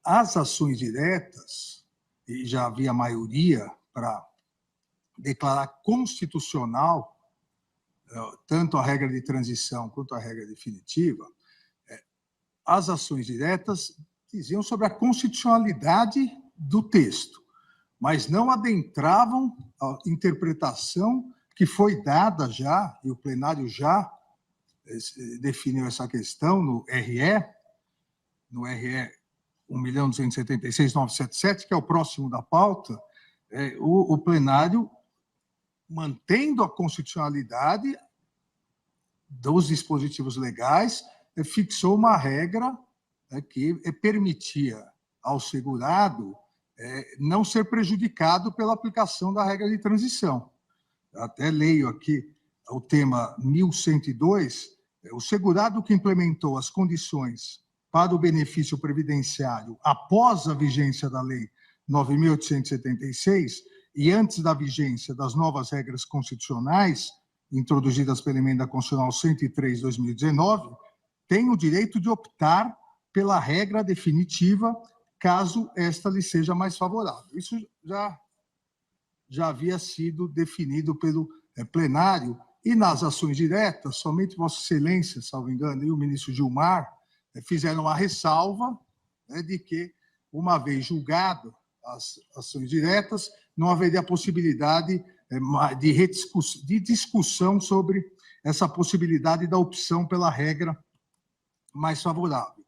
As ações diretas, e já havia maioria para declarar constitucional tanto a regra de transição quanto a regra definitiva, as ações diretas diziam sobre a constitucionalidade do texto, mas não adentravam a interpretação que foi dada já, e o plenário já definiu essa questão no RE 1.276.977, que é o próximo da pauta, o plenário, mantendo a constitucionalidade dos dispositivos legais, fixou uma regra que permitia ao segurado não ser prejudicado pela aplicação da regra de transição. Até leio aqui o tema 1102, o segurado que implementou as condições para o benefício previdenciário após a vigência da Lei 9.876 e antes da vigência das novas regras constitucionais, introduzidas pela Emenda Constitucional 103 de 2019, tem o direito de optar pela regra definitiva, caso esta lhe seja mais favorável. Isso já havia sido definido pelo plenário, e nas ações diretas, somente Vossa Excelência, salvo engano, e o ministro Gilmar fizeram uma ressalva de que, uma vez julgado as ações diretas, não haveria possibilidade de discussão sobre essa possibilidade da opção pela regra mais favorável.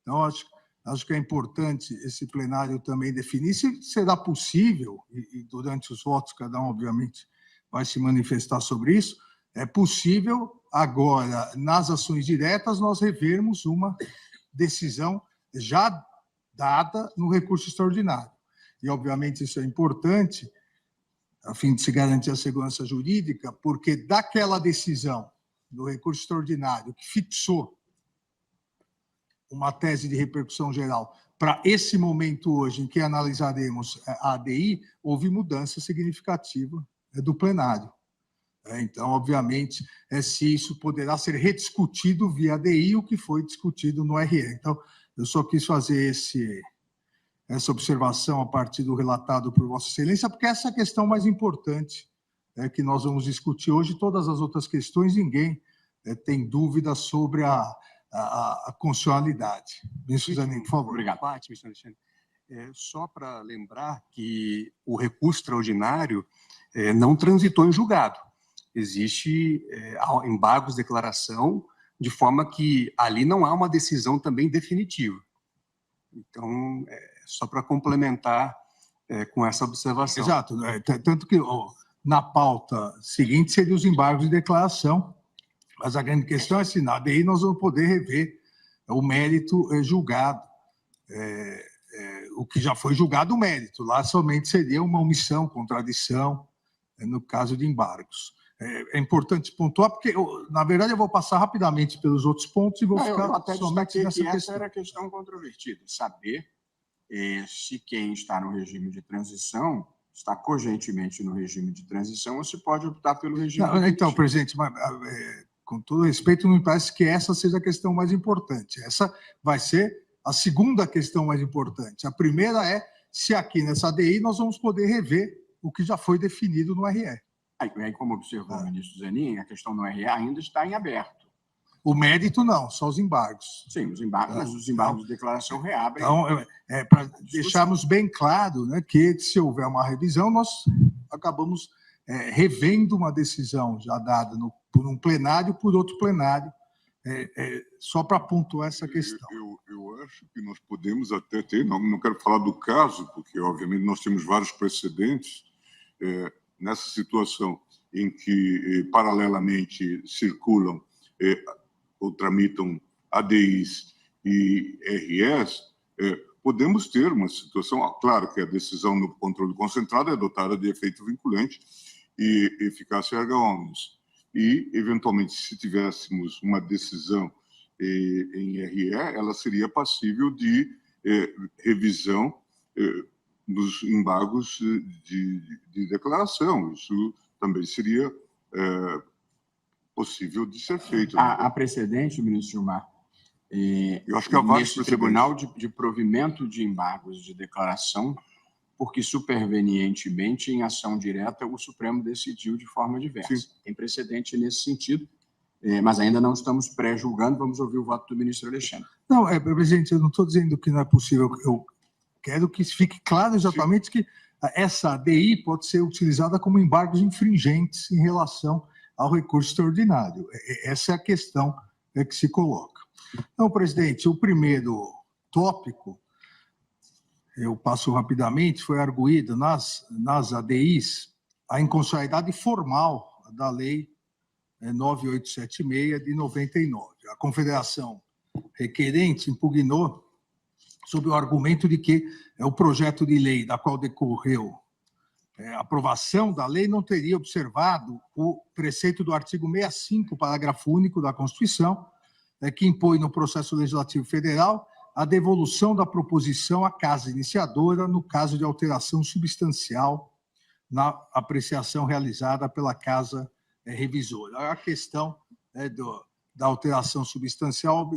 Então, acho que é importante esse plenário também definir se será possível, e durante os votos cada um, obviamente, vai se manifestar sobre isso, é possível agora, nas ações diretas, nós revermos uma decisão já dada no recurso extraordinário. E, obviamente, isso é importante, a fim de se garantir a segurança jurídica, porque daquela decisão do recurso extraordinário que fixou uma tese de repercussão geral para esse momento hoje em que analisaremos a ADI, houve mudança significativa do plenário. Então, obviamente, se isso poderá ser rediscutido via ADI, o que foi discutido no RE. Então, eu só quis fazer essa observação a partir do relatado por Vossa Excelência, porque essa é a questão mais importante que nós vamos discutir hoje. Todas as outras questões, ninguém tem dúvida sobre a constitucionalidade. Ministro Zanin, por favor. Obrigado. Ministro Alexandre. Só para lembrar que o recurso extraordinário não transitou em julgado. Existe embargos de declaração, de forma que ali não há uma decisão também definitiva. Então, só para complementar com essa observação. Exato. Tanto que na pauta seguinte seria os embargos de declaração, mas a grande questão é se na ADI nós vamos poder rever o mérito julgado, o que já foi julgado o mérito. Lá somente seria uma omissão, contradição, no caso de embargos. É importante pontuar, porque, na verdade, eu vou passar rapidamente pelos outros pontos e vou ficar somente nessa questão. Essa era a questão controvertida, saber se quem está no regime de transição está cogentemente no regime de transição ou se pode optar pelo regime definitivo. Então, presidente, com todo respeito, não me parece que essa seja a questão mais importante. Essa vai ser a segunda questão mais importante. A primeira é se aqui nessa ADI nós vamos poder rever o que já foi definido no RE. Aí, como observou o ministro Zanin, a questão do RE ainda está em aberto. O mérito não, só os embargos. Sim, os embargos, mas os embargos de declaração reabrem. Então, para deixarmos bem claro, que se houver uma revisão, nós acabamos revendo uma decisão já dada por um plenário por outro plenário, só para pontuar essa questão. Eu acho que nós podemos até ter, não quero falar do caso, porque, obviamente, nós temos vários precedentes nessa situação em que, paralelamente, circulam ou tramitam ADIs e RS, podemos ter uma situação, claro que a decisão no controle concentrado é dotada de efeito vinculante e eficácia erga omnes. E, eventualmente, se tivéssemos uma decisão em RE, ela seria passível de revisão dos embargos de declaração. Isso também seria possível de ser feito. Há precedente, ministro Gilmar, Eu acho que há vários nesse Tribunal de Provimento de Embargos de Declaração, porque supervenientemente, em ação direta, o Supremo decidiu de forma diversa. Sim. Tem precedente nesse sentido, mas ainda não estamos pré-julgando, vamos ouvir o voto do ministro Alexandre. Não, presidente, eu não estou dizendo que não é possível, eu quero que fique claro exatamente que essa ADI pode ser utilizada como embargos infringentes em relação ao recurso extraordinário. Essa é a questão que se coloca. Então, presidente, o primeiro tópico, eu passo rapidamente, foi arguído nas ADIs a inconstitucionalidade formal da Lei 9876 de 99. A Confederação requerente impugnou sob o argumento de que o projeto de lei da qual decorreu a aprovação da lei não teria observado o preceito do artigo 65, parágrafo único da Constituição, que impõe no processo legislativo federal a devolução da proposição à casa iniciadora no caso de alteração substancial na apreciação realizada pela casa revisora. A questão da alteração substancial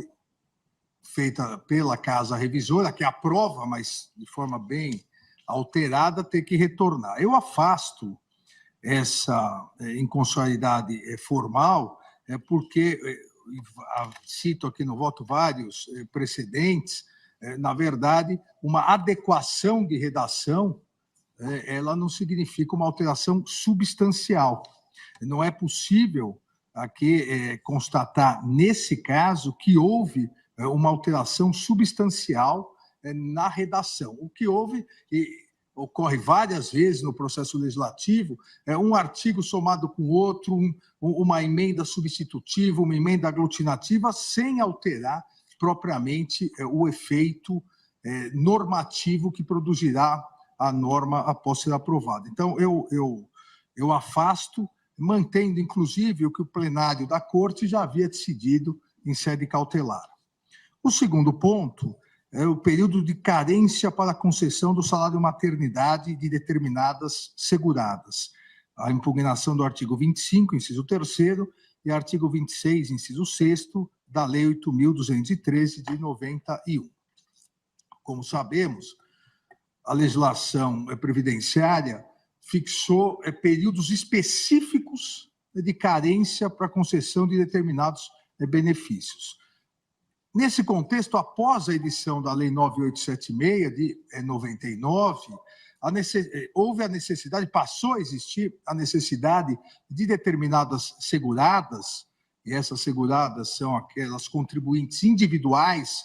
feita pela casa revisora, que aprova, mas de forma bem alterada, ter que retornar. Eu afasto essa inconstitucionalidade formal, porque cito aqui no voto vários precedentes, na verdade, uma adequação de redação, ela não significa uma alteração substancial. Não é possível aqui constatar, nesse caso, que houve uma alteração substancial na redação. O que houve, e ocorre várias vezes no processo legislativo, um artigo somado com outro, uma emenda substitutiva, uma emenda aglutinativa, sem alterar propriamente o efeito normativo que produzirá a norma após ser aprovada. Então, eu afasto, mantendo, inclusive, o que o plenário da Corte já havia decidido em sede cautelar. O segundo ponto é o período de carência para a concessão do salário maternidade de determinadas seguradas. A impugnação do artigo 25, inciso 3º, e artigo 26, inciso 6º, da Lei 8.213, de 91. Como sabemos, a legislação previdenciária fixou períodos específicos de carência para a concessão de determinados benefícios. Nesse contexto, após a edição da Lei 9876, de 99, houve a necessidade, passou a existir a necessidade de determinadas seguradas, e essas seguradas são aquelas contribuintes individuais,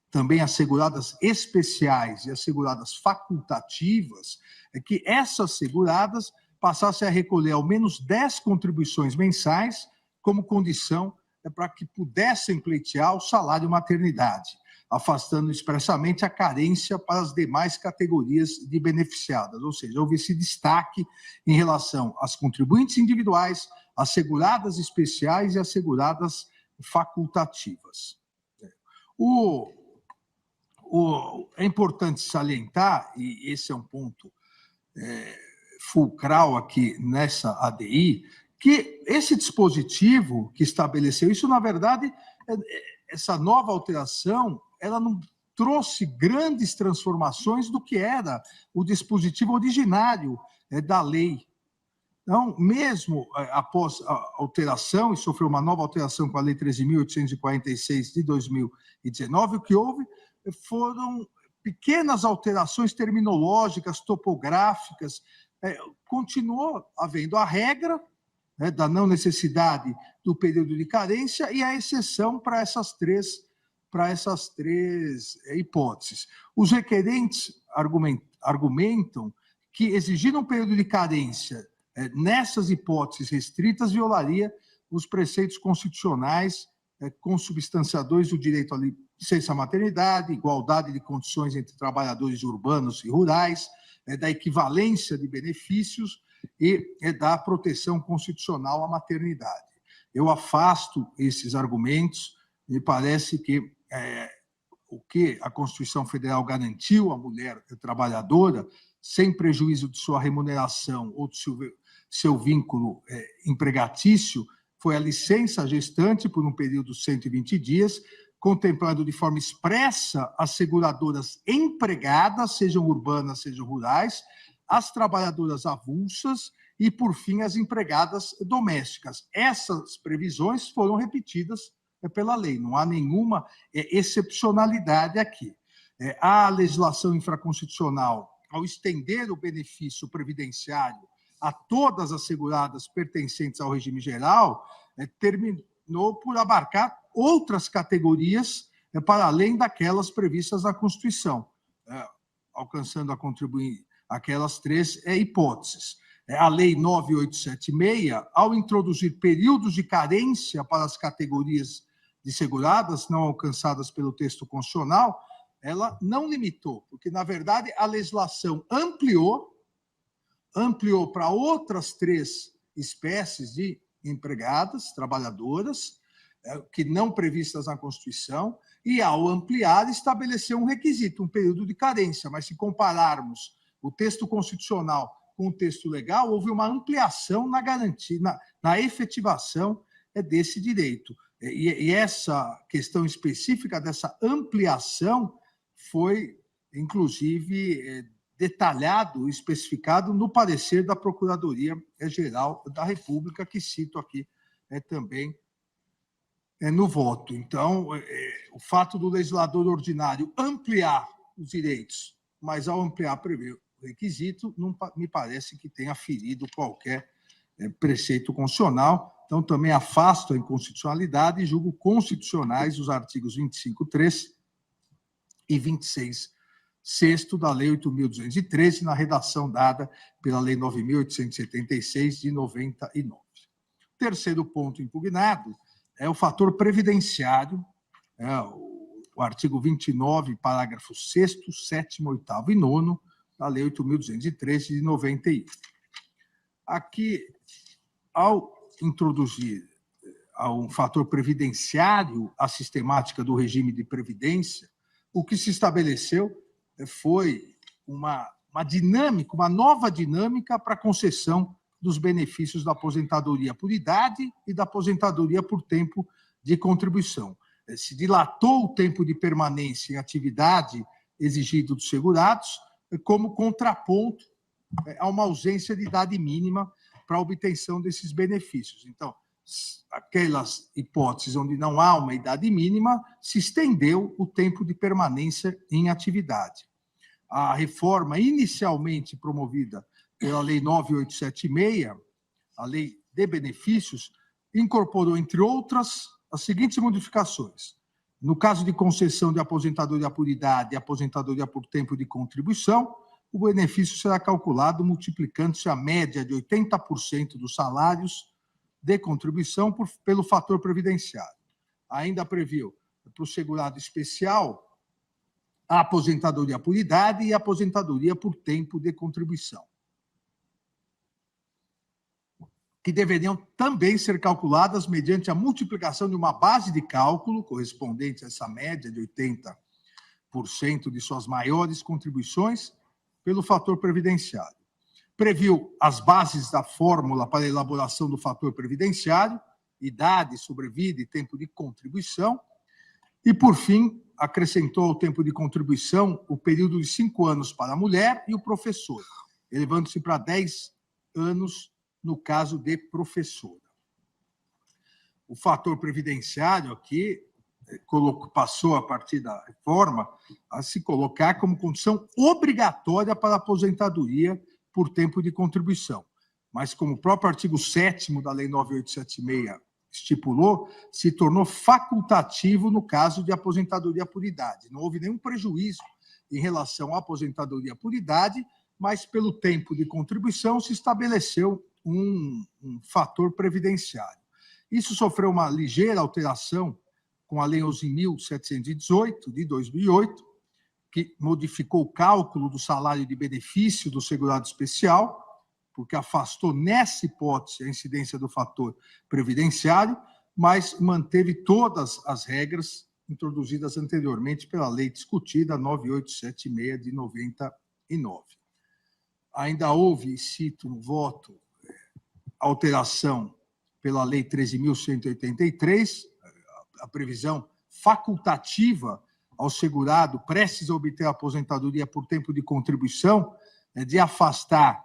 também as seguradas especiais e as seguradas facultativas, que essas seguradas passassem a recolher ao menos 10 contribuições mensais como condição para que pudessem pleitear o salário maternidade, afastando expressamente a carência para as demais categorias de beneficiadas, ou seja, houve esse destaque em relação às contribuintes individuais, às seguradas especiais e às seguradas facultativas. É importante salientar, e esse é um ponto fulcral aqui nessa ADI, que esse dispositivo que estabeleceu isso, na verdade, essa nova alteração, ela não trouxe grandes transformações do que era o dispositivo originário da lei. Então, mesmo após a alteração, e sofreu uma nova alteração com a Lei 13.846 de 2019, o que houve foram pequenas alterações terminológicas, topográficas, continuou havendo a regra da não necessidade do período de carência e a exceção para essas três hipóteses. Os requerentes argumentam que exigir um período de carência nessas hipóteses restritas violaria os preceitos constitucionais consubstanciadores do direito à licença maternidade, igualdade de condições entre trabalhadores urbanos e rurais, da equivalência de benefícios e da proteção constitucional à maternidade. Eu afasto esses argumentos, me parece que o que a Constituição Federal garantiu à mulher trabalhadora, sem prejuízo de sua remuneração ou do seu vínculo empregatício, foi a licença gestante por um período de 120 dias, contemplando de forma expressa as seguradoras empregadas, sejam urbanas, sejam rurais, as trabalhadoras avulsas e, por fim, as empregadas domésticas. Essas previsões foram repetidas pela lei, não há nenhuma excepcionalidade aqui. A legislação infraconstitucional, ao estender o benefício previdenciário a todas as seguradas pertencentes ao regime geral, terminou por abarcar outras categorias para além daquelas previstas na Constituição, alcançando a contribuir aquelas três hipóteses. A Lei 9876, ao introduzir períodos de carência para as categorias de seguradas não alcançadas pelo texto constitucional, ela não limitou, porque, na verdade, a legislação ampliou para outras três espécies de empregadas, trabalhadoras, que não previstas na Constituição, e, ao ampliar, estabeleceu um requisito, um período de carência. Mas, se compararmos o texto constitucional com o texto legal, houve uma ampliação na garantia, na efetivação desse direito. E essa questão específica dessa ampliação foi, inclusive, detalhado, especificado no parecer da Procuradoria-Geral da República, que cito aqui também no voto. Então, o fato do legislador ordinário ampliar os direitos, mas, ao ampliar, prever o requisito, não me parece que tenha ferido qualquer preceito constitucional. Então, também afasto a inconstitucionalidade e julgo constitucionais os artigos 25.3 e 26.6 da Lei 8.213, na redação dada pela Lei 9.876, de 99. O terceiro ponto impugnado é o fator previdenciário, o artigo 29, parágrafos 6º, 7º, 8º e 9º da Lei 8.213, de 91. Aqui, ao introduzir um fator previdenciário à sistemática do regime de previdência, o que se estabeleceu foi uma dinâmica, uma nova dinâmica para a concessão dos benefícios da aposentadoria por idade e da aposentadoria por tempo de contribuição. Se dilatou o tempo de permanência em atividade exigido dos segurados, como contraponto a uma ausência de idade mínima para a obtenção desses benefícios. Então, aquelas hipóteses onde não há uma idade mínima, se estendeu o tempo de permanência em atividade. A reforma inicialmente promovida pela Lei 9876, a Lei de Benefícios, incorporou, entre outras, as seguintes modificações. No caso de concessão de aposentadoria por idade e aposentadoria por tempo de contribuição, o benefício será calculado multiplicando-se a média de 80% dos salários de contribuição pelo fator previdenciário. Ainda previu, para o segurado especial, a aposentadoria por idade e a aposentadoria por tempo de contribuição, que deveriam também ser calculadas mediante a multiplicação de uma base de cálculo correspondente a essa média de 80% de suas maiores contribuições pelo fator previdenciário. Previu as bases da fórmula para a elaboração do fator previdenciário, idade, sobrevida e tempo de contribuição, e, por fim, acrescentou ao tempo de contribuição o período de 5 anos para a mulher e o professor, elevando-se para 10 anos no caso de professora. O fator previdenciário aqui passou, a partir da reforma, a se colocar como condição obrigatória para a aposentadoria por tempo de contribuição. Mas, como o próprio artigo 7º da Lei 9876 estipulou, se tornou facultativo no caso de aposentadoria por idade. Não houve nenhum prejuízo em relação à aposentadoria por idade, mas, pelo tempo de contribuição, se estabeleceu um fator previdenciário. Isso sofreu uma ligeira alteração com a Lei 11.718, de 2008, que modificou o cálculo do salário de benefício do segurado especial, porque afastou nessa hipótese a incidência do fator previdenciário, mas manteve todas as regras introduzidas anteriormente pela lei discutida 9876 de 99. Ainda houve, cito no voto, alteração pela Lei 13.183, a previsão facultativa ao segurado prestes a obter a aposentadoria por tempo de contribuição, de afastar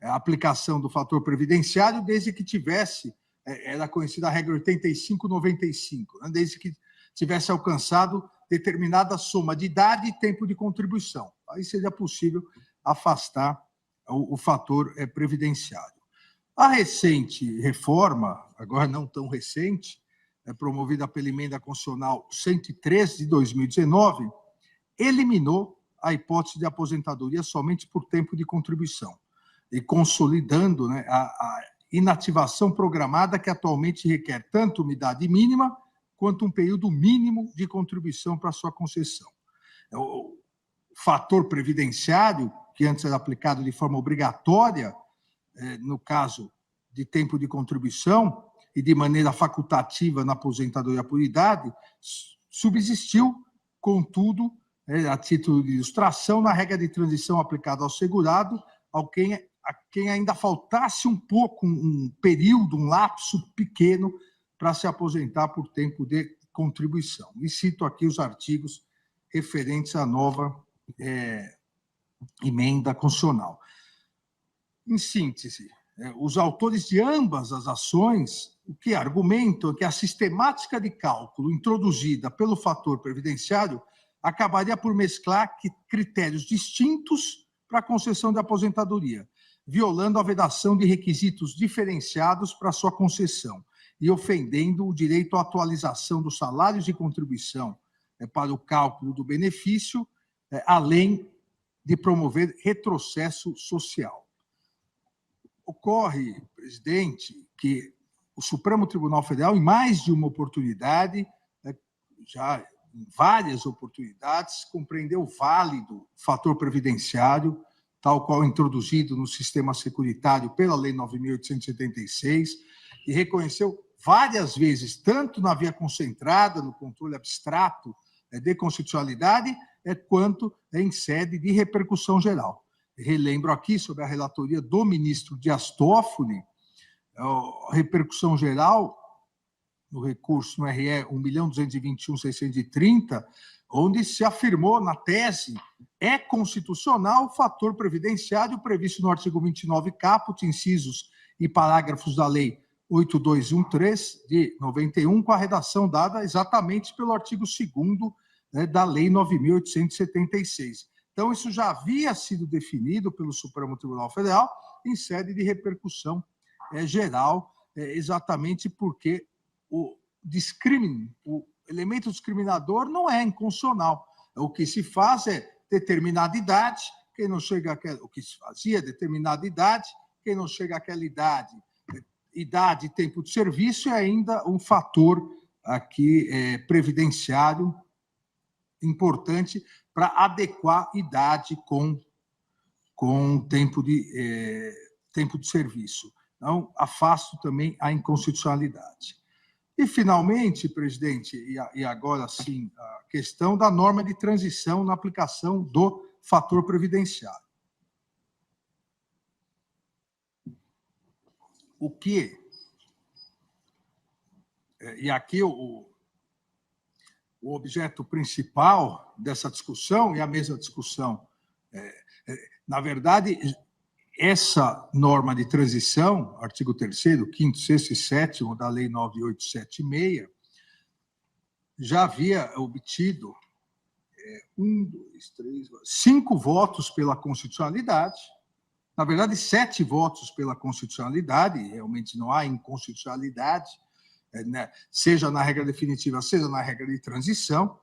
a aplicação do fator previdenciário desde que tivesse, era conhecida a regra 85-95, né, desde que tivesse alcançado determinada soma de idade e tempo de contribuição. Aí seria possível afastar o fator previdenciário. A recente reforma, agora não tão recente, promovida pela Emenda Constitucional 103 de 2019, eliminou a hipótese de aposentadoria somente por tempo de contribuição e consolidando, né, a inativação programada que atualmente requer tanto uma idade mínima quanto um período mínimo de contribuição para sua concessão. O fator previdenciário, que antes era aplicado de forma obrigatória, no caso de tempo de contribuição, e de maneira facultativa na aposentadoria por idade, subsistiu, contudo, a título de ilustração, na regra de transição aplicada ao segurado, a quem ainda faltasse um pouco, um período, um lapso pequeno para se aposentar por tempo de contribuição. E cito aqui os artigos referentes à nova emenda constitucional. Em síntese, os autores de ambas as ações o que argumentam é que a sistemática de cálculo introduzida pelo fator previdenciário acabaria por mesclar critérios distintos para a concessão de aposentadoria, violando a vedação de requisitos diferenciados para sua concessão e ofendendo o direito à atualização dos salários de contribuição para o cálculo do benefício, além de promover retrocesso social. Ocorre, presidente, que o Supremo Tribunal Federal, em mais de uma oportunidade, já em várias oportunidades, compreendeu válido o fator previdenciário, tal qual introduzido no sistema securitário pela Lei 9.876, e reconheceu várias vezes, tanto na via concentrada, no controle abstrato de constitucionalidade, quanto em sede de repercussão geral. Relembro aqui sobre a relatoria do ministro Dias Toffoli, a repercussão geral no recurso no RE 1.221.630, onde se afirmou na tese constitucional o fator previdenciário previsto no artigo 29 caput, incisos e parágrafos da Lei 8213 de 91, com a redação dada exatamente pelo artigo 2º da Lei 9.876. Então, isso já havia sido definido pelo Supremo Tribunal Federal em sede de repercussão geral, exatamente porque o elemento discriminador não é inconstitucional. O que se faz é determinada idade, quem não chega o que se fazia, determinada idade, quem não chega àquela idade e tempo de serviço é ainda um fator aqui previdenciário importante para adequar idade com tempo de serviço. Então, afasto também a inconstitucionalidade. E, finalmente, presidente, e agora sim, a questão da norma de transição na aplicação do fator previdenciário. O que... E aqui o objeto principal dessa discussão, e a mesma discussão, na verdade, essa norma de transição, artigo 3º, 5º, 6º e 7º da Lei 9.876, já havia obtido 5 votos pela constitucionalidade, na verdade, 7 votos pela constitucionalidade, realmente não há inconstitucionalidade, seja na regra definitiva, seja na regra de transição,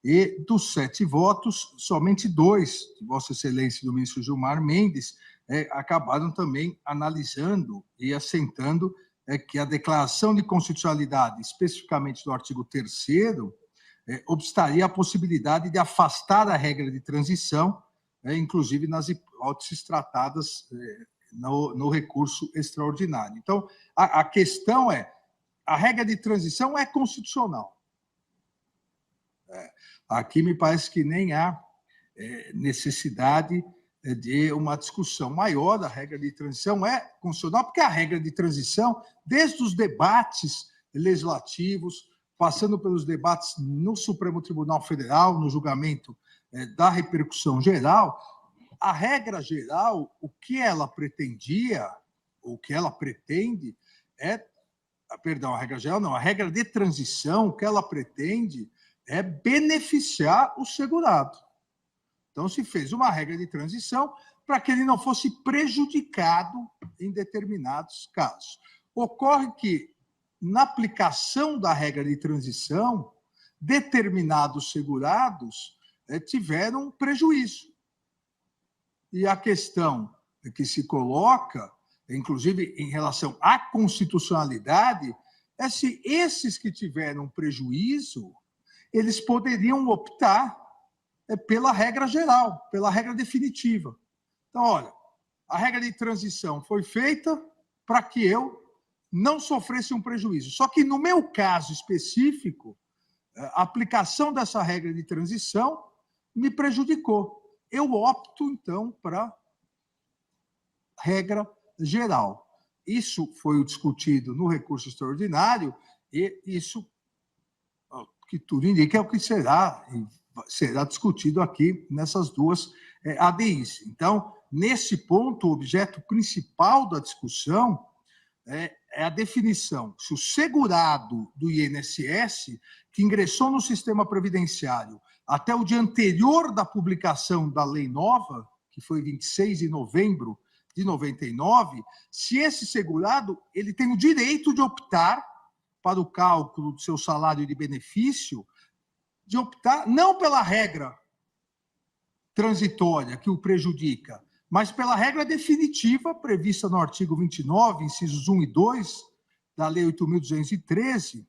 e dos 7 votos, somente 2, de Vossa Excelência e do ministro Gilmar Mendes, acabaram também analisando e assentando que a declaração de constitucionalidade, especificamente do artigo 3º, obstaria a possibilidade de afastar a regra de transição, inclusive nas hipóteses tratadas no recurso extraordinário. Então, a questão é, a regra de transição é constitucional. Aqui me parece que nem há necessidade de uma discussão maior da regra de transição, é constitucional, porque a regra de transição, desde os debates legislativos, passando pelos debates no Supremo Tribunal Federal, no julgamento da repercussão geral, a regra geral, o que ela pretendia, o que ela pretende perdão, a regra geral não, a regra de transição, o que ela pretende é beneficiar o segurado. Então, se fez uma regra de transição para que ele não fosse prejudicado em determinados casos. Ocorre que, na aplicação da regra de transição, determinados segurados tiveram prejuízo. E a questão que se coloca, inclusive em relação à constitucionalidade, é se esses que tiveram prejuízo, eles poderiam optar pela regra geral, pela regra definitiva. Então, olha, a regra de transição foi feita para que eu não sofresse um prejuízo. Só que, no meu caso específico, a aplicação dessa regra de transição me prejudicou. Eu opto, então, para regra geral. Isso foi discutido no recurso extraordinário e isso, que tudo indica, é o que será discutido aqui nessas duas ADIs. Então, nesse ponto, o objeto principal da discussão é a definição se o segurado do INSS, que ingressou no sistema previdenciário até o dia anterior da publicação da lei nova, que foi 26 de novembro de 99, se esse segurado ele tem o direito de optar para o cálculo do seu salário de benefício, de optar não pela regra transitória que o prejudica, mas pela regra definitiva prevista no artigo 29, incisos 1 e 2 da Lei 8.213,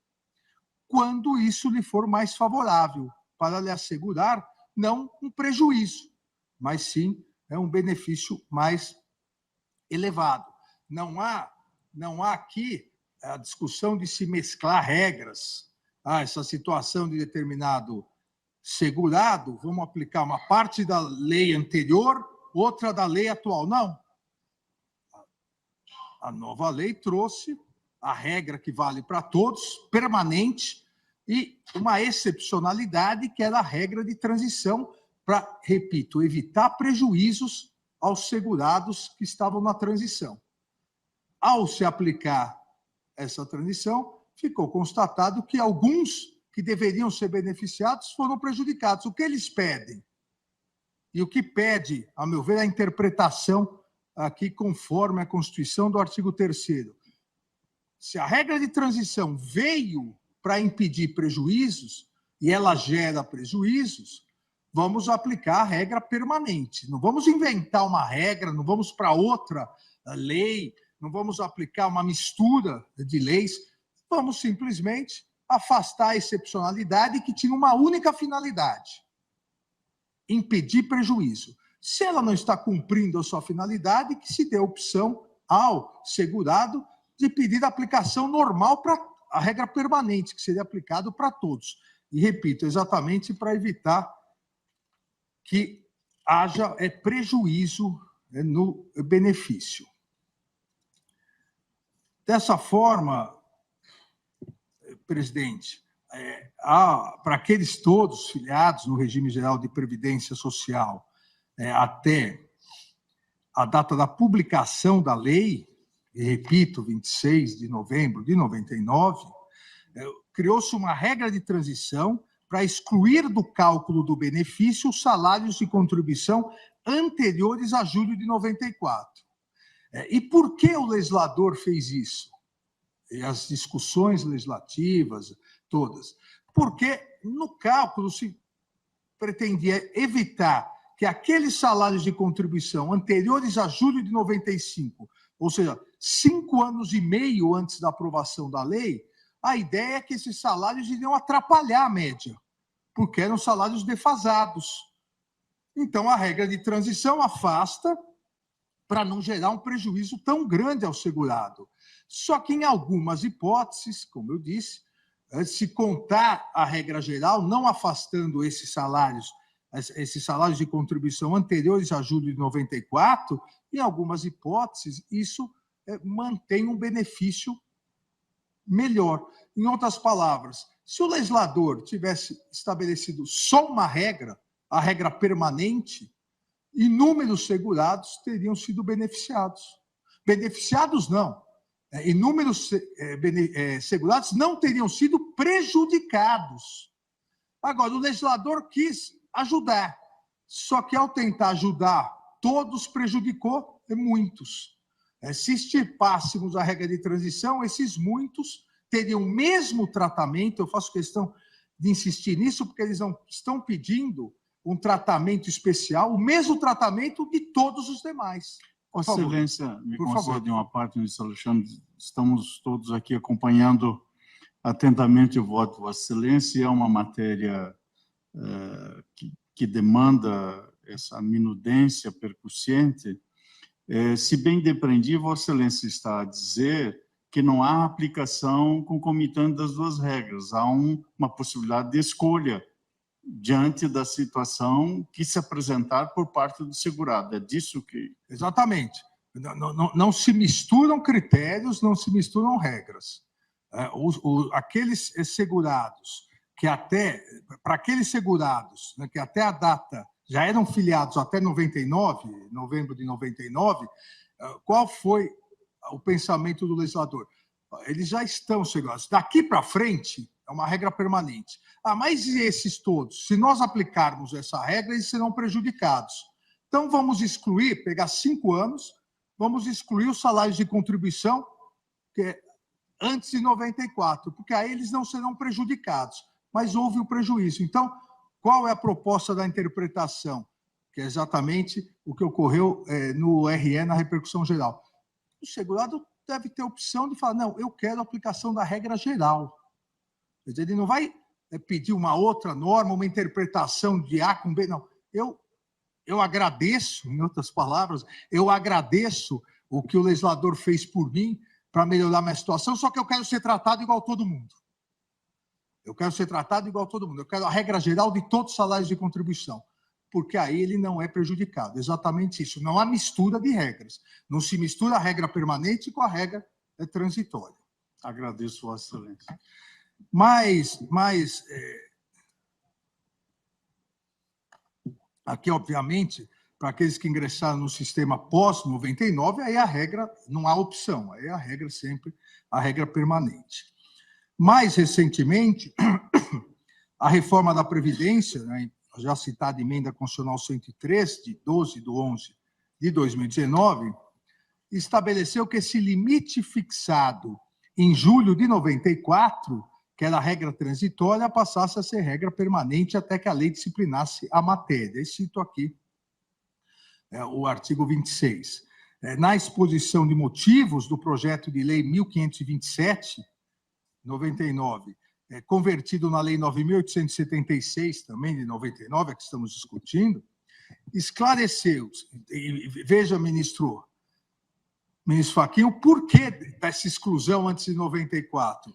quando isso lhe for mais favorável, para lhe assegurar não um prejuízo, mas sim um benefício mais elevado. Não há aqui a discussão de se mesclar regras. Essa situação de determinado segurado, vamos aplicar uma parte da lei anterior, outra da lei atual. Não. A nova lei trouxe a regra que vale para todos, permanente, e uma excepcionalidade, que era a regra de transição, para, repito, evitar prejuízos aos segurados que estavam na transição. Ao se aplicar essa transição, ficou constatado que alguns que deveriam ser beneficiados foram prejudicados. O que eles pedem? E o que pede, a meu ver, a interpretação aqui conforme a Constituição do artigo 3º. Se a regra de transição veio para impedir prejuízos, e ela gera prejuízos, vamos aplicar a regra permanente. Não vamos inventar uma regra, não vamos para outra lei, não vamos aplicar uma mistura de leis, vamos simplesmente afastar a excepcionalidade que tinha uma única finalidade: impedir prejuízo. Se ela não está cumprindo a sua finalidade, que se dê a opção ao segurado de pedir a aplicação normal para a regra permanente, que seria aplicado para todos. E, repito, exatamente para evitar que haja prejuízo no benefício. Dessa forma, presidente, para aqueles todos filiados no regime geral de previdência social até a data da publicação da lei, e repito, 26 de novembro de 99, criou-se uma regra de transição para excluir do cálculo do benefício os salários de contribuição anteriores a julho de 94. E por que o legislador fez isso? E as discussões legislativas todas. Porque no cálculo se pretendia evitar que aqueles salários de contribuição anteriores a julho de 95, ou seja, 5 anos e meio antes da aprovação da lei, a ideia é que esses salários iriam atrapalhar a média, porque eram salários defasados. Então, a regra de transição afasta para não gerar um prejuízo tão grande ao segurado. Só que, em algumas hipóteses, como eu disse, se contar a regra geral, não afastando esses salários de contribuição anteriores a julho de 94, em algumas hipóteses, isso mantém um benefício melhor. Em outras palavras, Se o legislador tivesse estabelecido só uma regra, a regra permanente, inúmeros segurados teriam sido beneficiados. Beneficiados não. Inúmeros segurados não teriam sido prejudicados. Agora, o legislador quis ajudar, só que ao tentar ajudar todos, prejudicou muitos. Se extirpássemos a regra de transição, esses muitos teriam o mesmo tratamento. Eu faço questão de insistir nisso, porque eles não estão pedindo um tratamento especial, o mesmo tratamento de todos os demais. Vossa Excelência, me concede uma parte, ministro Alexandre. Estamos todos aqui acompanhando atentamente o voto de Vossa Excelência. É uma matéria que demanda essa minudência percussiente. Se bem depreendi, Vossa Excelência está a dizer que não há aplicação concomitante das duas regras. Há uma possibilidade de escolha diante da situação que se apresentar por parte do segurado. É disso que... Exatamente. Não se misturam critérios, não se misturam regras. Aqueles segurados que para aqueles segurados, né, que até a data já eram filiados até 99, novembro de 99, qual foi o pensamento do legislador? Eles já estão segurados. Daqui para frente, é uma regra permanente. Mas e esses todos? Se nós aplicarmos essa regra, eles serão prejudicados. Então, vamos excluir, pegar 5 anos, vamos excluir os salários de contribuição que é antes de 94, porque aí eles não serão prejudicados, mas houve o prejuízo. Então, qual é a proposta da interpretação? Que é exatamente o que ocorreu no RE, na repercussão geral. O segurado deve ter a opção de falar, não, eu quero a aplicação da regra geral. Quer dizer, ele não vai pedir uma outra norma, uma interpretação de A com B, não. Eu agradeço, em outras palavras, eu agradeço o que o legislador fez por mim para melhorar minha situação, só que eu quero ser tratado igual a todo mundo. Eu quero ser tratado igual a todo mundo. Eu quero a regra geral de todos os salários de contribuição, porque aí ele não é prejudicado. Exatamente isso. Não há mistura de regras. Não se mistura a regra permanente com a regra transitória. Agradeço, Vossa Excelência. Mas aqui, obviamente, para aqueles que ingressaram no sistema pós-99, aí a regra, não há opção, aí a regra sempre, a regra permanente. Mais recentemente, a reforma da Previdência, né, já citada emenda constitucional 103, de 12/11 de 2019, estabeleceu que esse limite fixado em julho de 94, que era a regra transitória, passasse a ser regra permanente até que a lei disciplinasse a matéria. Eu cito aqui o artigo 26. Na exposição de motivos do projeto de lei 1527, 99, convertido na lei 9.876, também de 99, a que estamos discutindo, esclareceu, veja, ministro Fachin, o porquê dessa exclusão antes de 94.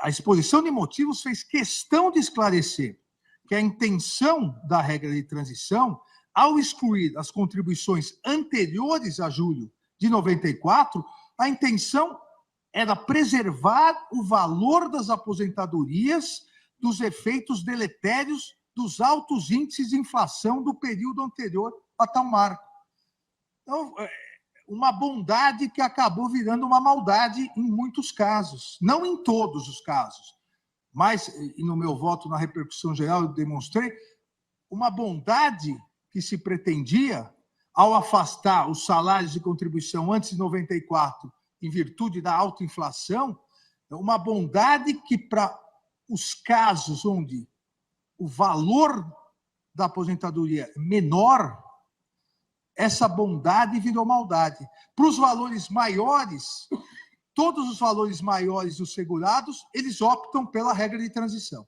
A exposição de motivos fez questão de esclarecer que a intenção da regra de transição, ao excluir as contribuições anteriores a julho de 94, a intenção era preservar o valor das aposentadorias dos efeitos deletérios dos altos índices de inflação do período anterior a tal marco. Então, uma bondade que acabou virando uma maldade em muitos casos, não em todos os casos, mas, e no meu voto na repercussão geral, eu demonstrei uma bondade que se pretendia ao afastar os salários de contribuição antes de 94, em virtude da alta inflação, uma bondade que, para os casos onde o valor da aposentadoria é menor, essa bondade virou maldade. Para os valores maiores, todos os valores maiores dos segurados, eles optam pela regra de transição.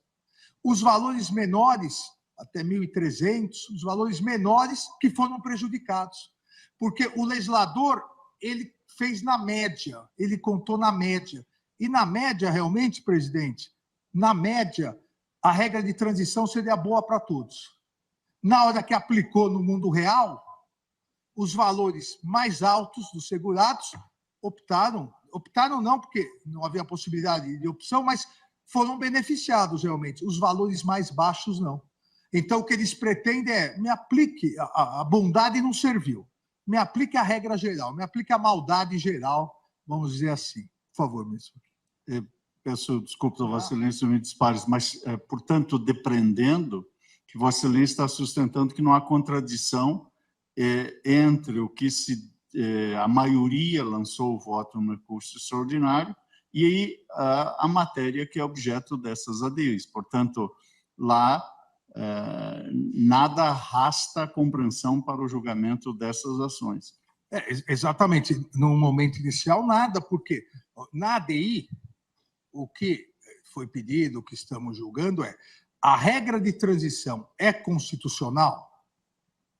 Os valores menores, até 1.300, os valores menores que foram prejudicados. Porque o legislador, ele fez na média, ele contou na média. E na média, realmente, presidente, na média, a regra de transição seria boa para todos. Na hora que aplicou no mundo real, os valores mais altos dos segurados optaram não porque não havia possibilidade de opção, mas foram beneficiados realmente, os valores mais baixos não. Então, o que eles pretendem é, me aplique, a bondade não serviu, me aplique a regra geral, me aplique a maldade geral, vamos dizer assim. Por favor, ministro. Peço desculpas a Vossa Excelência, me dispare, mas, portanto, depreendendo que Vossa Excelência está sustentando que não há contradição entre o que a maioria lançou o voto no recurso extraordinário e a matéria que é objeto dessas ADIs. Portanto, lá nada arrasta a compreensão para o julgamento dessas ações. Exatamente. No momento inicial, nada, porque na ADI, o que foi pedido, o que estamos julgando é a regra de transição é constitucional,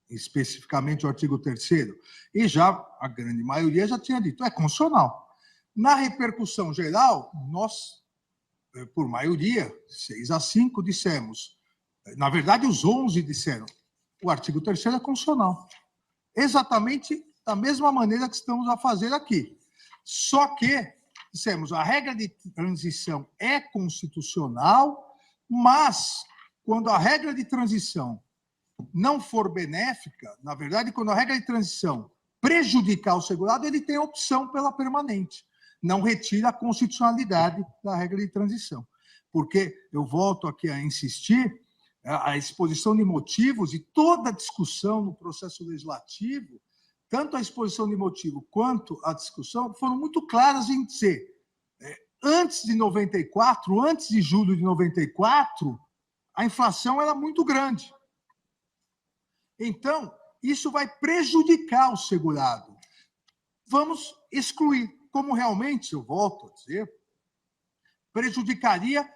especificamente o artigo 3º, e já a grande maioria já tinha dito, é constitucional. Na repercussão geral, nós, por maioria, 6-5, dissemos, na verdade, os 11 disseram, o artigo 3º é constitucional. Exatamente da mesma maneira que estamos a fazer aqui. Só que, dissemos, a regra de transição é constitucional, mas, quando a regra de transição não for benéfica, na verdade, quando a regra de transição prejudicar o segurado, ele tem a opção pela permanente. Não retira a constitucionalidade da regra de transição. Porque, eu volto aqui a insistir, a exposição de motivos e toda a discussão no processo legislativo, tanto a exposição de motivo quanto a discussão, foram muito claras em dizer, antes de 94, antes de julho de 94, a inflação era muito grande. Então, isso vai prejudicar o segurado. Vamos excluir, como realmente, eu volto a dizer, prejudicaria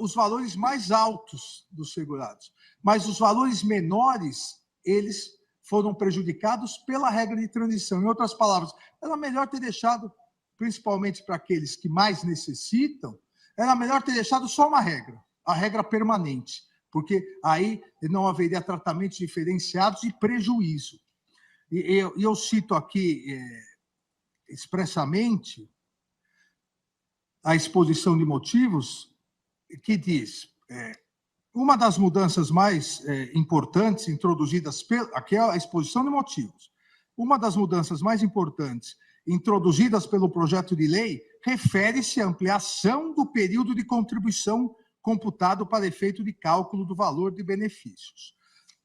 os valores mais altos dos segurados. Mas os valores menores, eles foram prejudicados pela regra de transição. Em outras palavras, era melhor ter deixado, principalmente para aqueles que mais necessitam, era melhor ter deixado só uma regra, a regra permanente, porque aí não haveria tratamentos diferenciados e prejuízo. E eu cito aqui expressamente a exposição de motivos que diz, uma das mudanças mais importantes introduzidas, aqui é a exposição de motivos, uma das mudanças mais importantes introduzidas pelo projeto de lei refere-se à ampliação do período de contribuição computado para efeito de cálculo do valor de benefícios.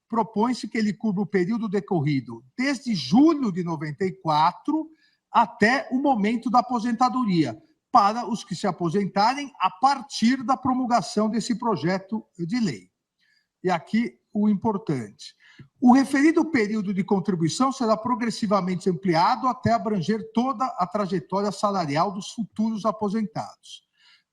Propõe-se que ele cubra o período decorrido desde julho de 94 até o momento da aposentadoria, para os que se aposentarem a partir da promulgação desse projeto de lei. E aqui o importante. O referido período de contribuição será progressivamente ampliado até abranger toda a trajetória salarial dos futuros aposentados.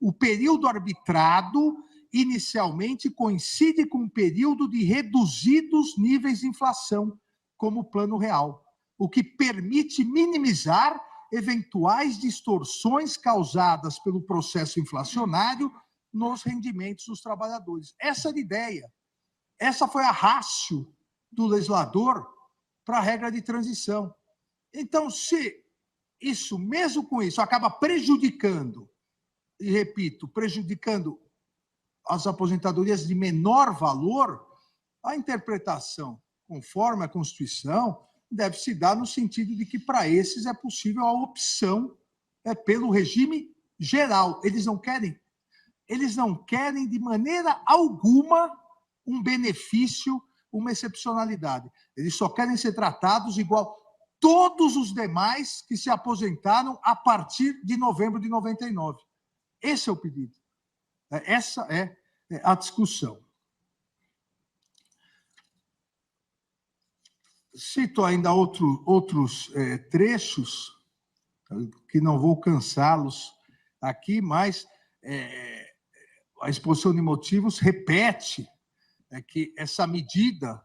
O período arbitrado, inicialmente, coincide com o período de reduzidos níveis de inflação, como o Plano Real, o que permite minimizar eventuais distorções causadas pelo processo inflacionário nos rendimentos dos trabalhadores. Essa era a ideia. Essa foi a ratio do legislador para a regra de transição. Então, se isso, mesmo com isso, acaba prejudicando, e repito, prejudicando as aposentadorias de menor valor, a interpretação, conforme a Constituição, deve se dar no sentido de que, para esses, é possível a opção pelo regime geral. Eles não querem de maneira alguma um benefício, uma excepcionalidade. Eles só querem ser tratados igual todos os demais que se aposentaram a partir de novembro de 99. Esse é o pedido. Essa é a discussão. Cito ainda outros trechos, que não vou cansá-los aqui, mas a exposição de motivos repete que essa medida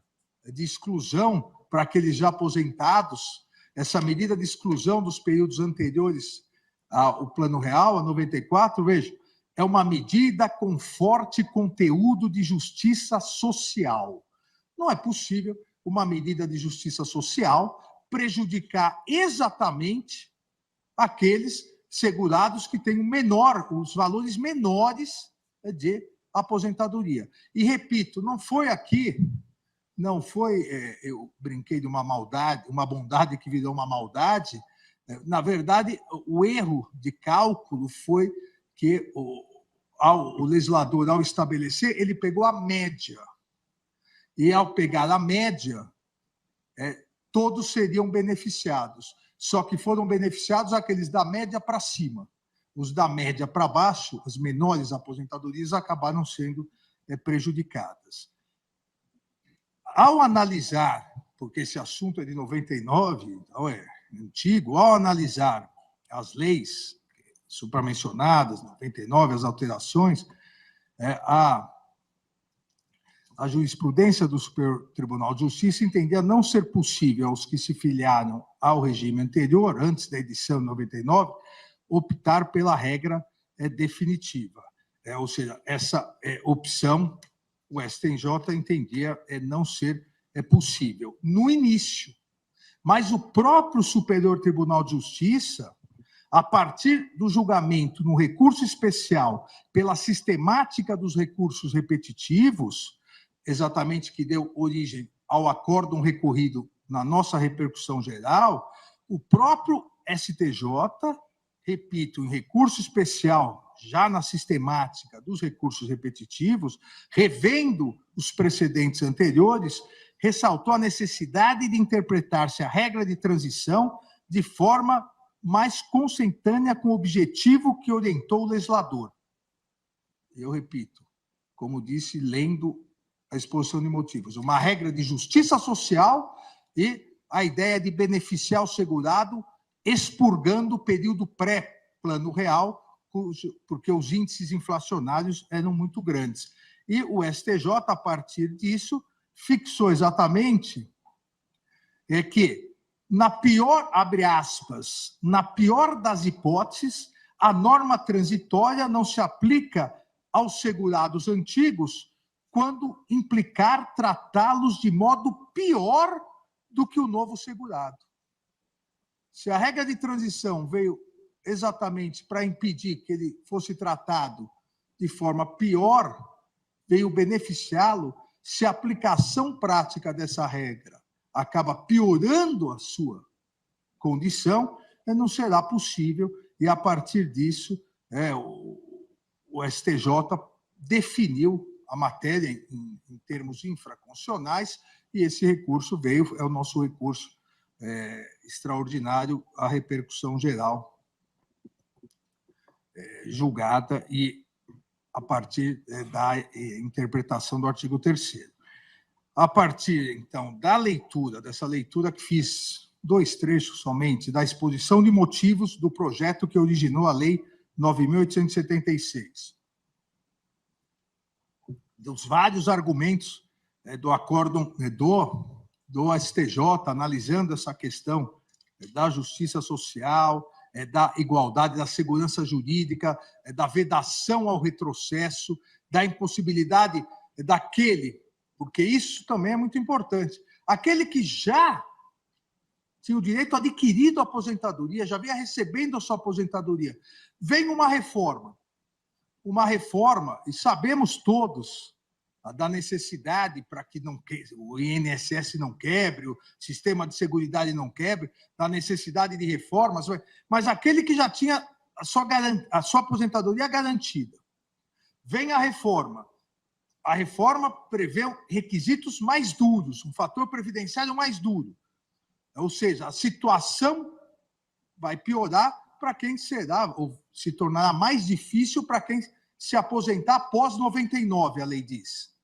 de exclusão para aqueles já aposentados, essa medida de exclusão dos períodos anteriores ao Plano Real, a 94, veja, é uma medida com forte conteúdo de justiça social. Não é possível uma medida de justiça social prejudicar exatamente aqueles segurados que têm os valores menores de aposentadoria. E, repito, não foi aqui, não foi, eu brinquei de uma maldade, uma bondade que virou uma maldade. Na verdade, o erro de cálculo foi que o legislador, ao estabelecer, ele pegou a média. E, ao pegar a média, todos seriam beneficiados. Só que foram beneficiados aqueles da média para cima. Os da média para baixo, as menores aposentadorias, acabaram sendo prejudicadas. Ao analisar, porque esse assunto é de 99, então é antigo, ao analisar as leis supramencionadas, 99, as alterações, a jurisprudência do Superior Tribunal de Justiça entendia não ser possível aos que se filiaram ao regime anterior, antes da edição de 99, optar pela regra definitiva. Ou seja, essa opção, o STJ entendia não ser possível no início. Mas o próprio Superior Tribunal de Justiça, a partir do julgamento no recurso especial pela sistemática dos recursos repetitivos, exatamente que deu origem ao acórdão recorrido na nossa repercussão geral, o próprio STJ, repito, em recurso especial, já na sistemática dos recursos repetitivos, revendo os precedentes anteriores, ressaltou a necessidade de interpretar-se a regra de transição de forma mais consentânea com o objetivo que orientou o legislador. Eu repito, como disse, lendo a exposição de motivos, uma regra de justiça social e a ideia de beneficiar o segurado expurgando o período pré-plano real, porque os índices inflacionários eram muito grandes. E o STJ, a partir disso, fixou exatamente que, na pior, abre aspas, na pior das hipóteses, a norma transitória não se aplica aos segurados antigos quando implicar tratá-los de modo pior do que o novo segurado. Se a regra de transição veio exatamente para impedir que ele fosse tratado de forma pior, veio beneficiá-lo, se a aplicação prática dessa regra acaba piorando a sua condição, não será possível, e a partir disso, o STJ definiu a matéria em termos infraconstitucionais, e esse recurso é o nosso recurso extraordinário à repercussão geral julgada e a partir da interpretação do artigo 3º. A partir, então, dessa leitura que fiz 2 trechos somente, da exposição de motivos do projeto que originou a Lei 9.876, dos vários argumentos do acórdão do STJ, analisando essa questão da justiça social, da igualdade, da segurança jurídica, da vedação ao retrocesso, da impossibilidade daquele, porque isso também é muito importante, aquele que já tinha o direito adquirido à aposentadoria, já vinha recebendo a sua aposentadoria, vem uma reforma, e sabemos todos da necessidade para que o INSS não quebre, o sistema de seguridade não quebre, da necessidade de reformas, mas aquele que já tinha a sua aposentadoria garantida. Vem a reforma prevê requisitos mais duros, um fator previdenciário mais duro, ou seja, a situação vai piorar para quem ou se tornará mais difícil para quem se aposentar após 99, a lei diz.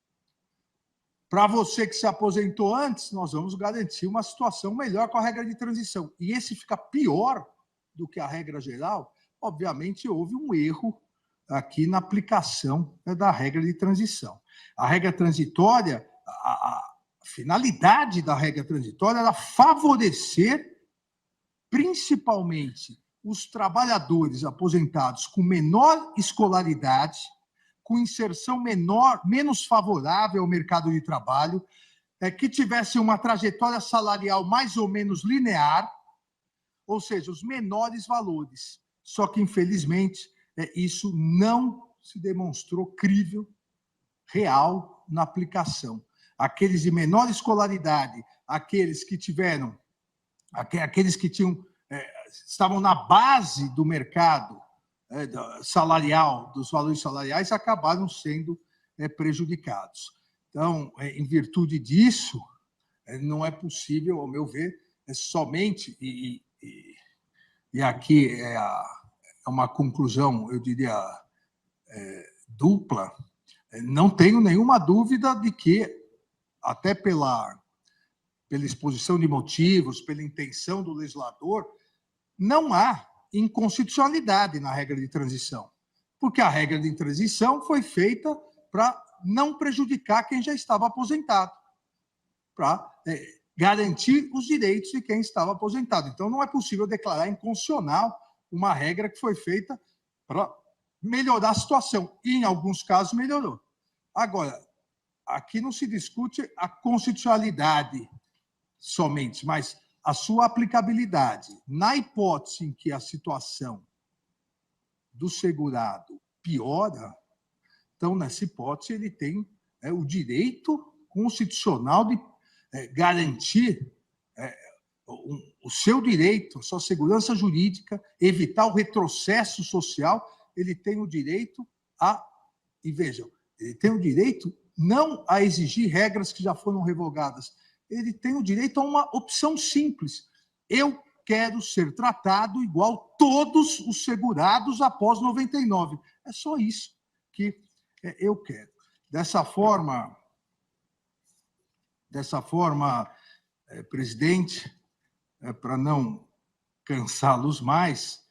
Para você que se aposentou antes, nós vamos garantir uma situação melhor com a regra de transição. E esse fica pior do que a regra geral. Obviamente, houve um erro aqui na aplicação da regra de transição. A regra transitória, a finalidade da regra transitória era favorecer, principalmente, os trabalhadores aposentados com menor escolaridade, com inserção menos favorável ao mercado de trabalho, que tivessem uma trajetória salarial mais ou menos linear, ou seja, os menores valores. Só que, infelizmente, isso não se demonstrou crível, real na aplicação. Aqueles de menor escolaridade, aqueles que tiveram, aqueles que tinham, estavam na base do mercado salarial, dos valores salariais, acabaram sendo prejudicados. Então, em virtude disso, não é possível, ao meu ver, somente, e aqui é uma conclusão, eu diria, dupla, não tenho nenhuma dúvida de que, até pela exposição de motivos, pela intenção do legislador, não há inconstitucionalidade na regra de transição, porque a regra de transição foi feita para não prejudicar quem já estava aposentado, para garantir os direitos de quem estava aposentado. Então, não é possível declarar inconstitucional uma regra que foi feita para melhorar a situação, e, em alguns casos, melhorou. Agora, aqui não se discute a constitucionalidade somente, mas a sua aplicabilidade. Na hipótese em que a situação do segurado piora, então, nessa hipótese, ele tem o direito constitucional de garantir o seu direito, a sua segurança jurídica, evitar o retrocesso social. Ele tem o direito e vejam, ele tem o direito não a exigir regras que já foram revogadas, ele tem o direito a uma opção simples. Eu quero ser tratado igual todos os segurados após 99. É só isso que eu quero. Dessa forma, presidente, para não cansá-los mais,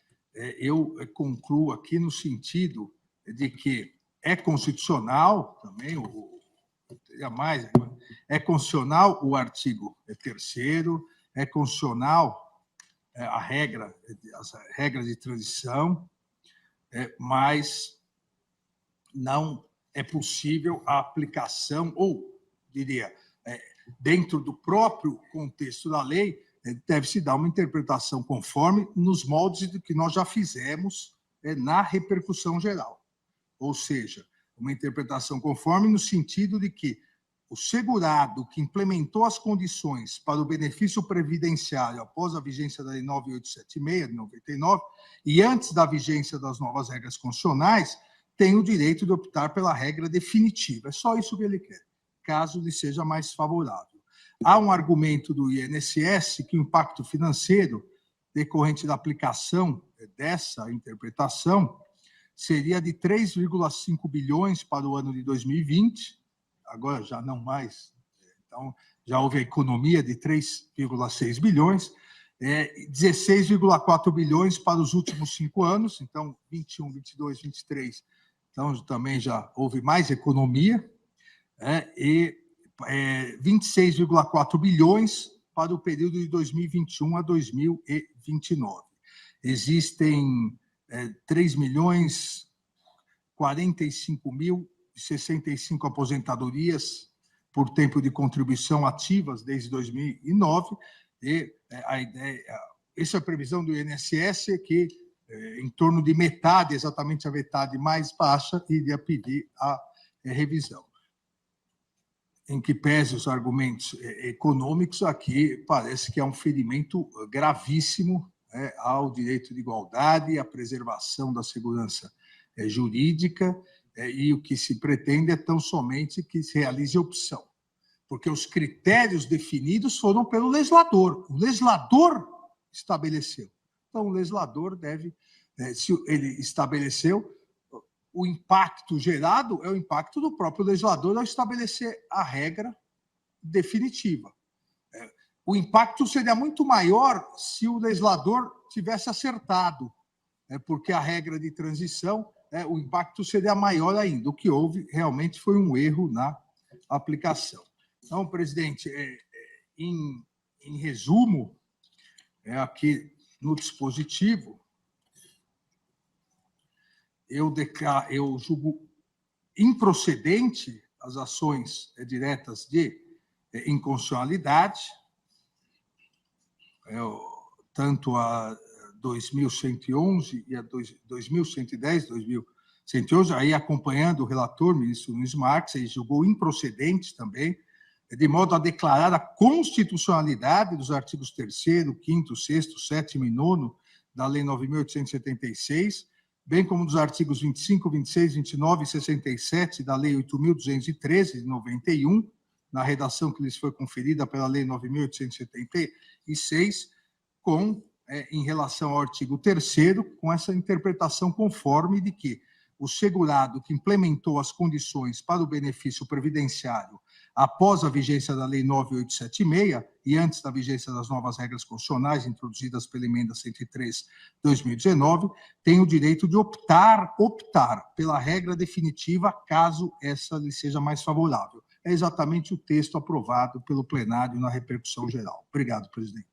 eu concluo aqui no sentido de que é constitucional também, é constitucional o artigo 3º, é constitucional as regras de transição, mas não é possível a aplicação, ou, diria, dentro do próprio contexto da lei, deve-se dar uma interpretação conforme nos moldes do que nós já fizemos na repercussão geral. Ou seja, uma interpretação conforme no sentido de que o segurado que implementou as condições para o benefício previdenciário após a vigência da Lei 9876, de 99, e antes da vigência das novas regras constitucionais, tem o direito de optar pela regra definitiva. É só isso que ele quer, caso lhe seja mais favorável. Há um argumento do INSS que o impacto financeiro decorrente da aplicação dessa interpretação seria de 3,5 bilhões para o ano de 2020, agora já não mais, então já houve a economia de 3,6 bilhões, 16,4 bilhões para os últimos 5 anos, então 21, 22, 23, então também já houve mais economia, e 26,4 bilhões para o período de 2021 a 2029. Existem 3.045.065 aposentadorias por tempo de contribuição ativas desde 2009, e essa é a previsão do INSS, que em torno de metade, exatamente a metade mais baixa, iria pedir a revisão. Em que pese os argumentos econômicos, aqui parece que é um ferimento gravíssimo ao direito de igualdade, à preservação da segurança jurídica, e o que se pretende é tão somente que se realize a opção, porque os critérios definidos foram pelo legislador. O legislador estabeleceu. Então, o legislador deve, se ele estabeleceu, o impacto gerado é o impacto do próprio legislador ao estabelecer a regra definitiva. O impacto seria muito maior se o legislador tivesse acertado, porque a regra de transição, o impacto seria maior ainda. O que houve realmente foi um erro na aplicação. Então, presidente, em resumo, aqui no dispositivo, eu julgo improcedente as ações diretas de inconstitucionalidade, tanto a 2.111 e a 2.110, 111, aí acompanhando o relator, ministro Nunes Marques, ele julgou improcedente também, de modo a declarar a constitucionalidade dos artigos 3º, 5º, 6º, 7º e 9º da Lei 9.876, bem como dos artigos 25, 26, 29 e 67 da Lei 8.213, de 91, na redação que lhes foi conferida pela Lei 9.876, em relação ao artigo 3º, com essa interpretação conforme de que o segurado que implementou as condições para o benefício previdenciário após a vigência da Lei 9.876 e antes da vigência das novas regras constitucionais introduzidas pela Emenda 103/2019, tem o direito de optar pela regra definitiva, caso essa lhe seja mais favorável. É exatamente o texto aprovado pelo plenário na repercussão geral. Obrigado, presidente.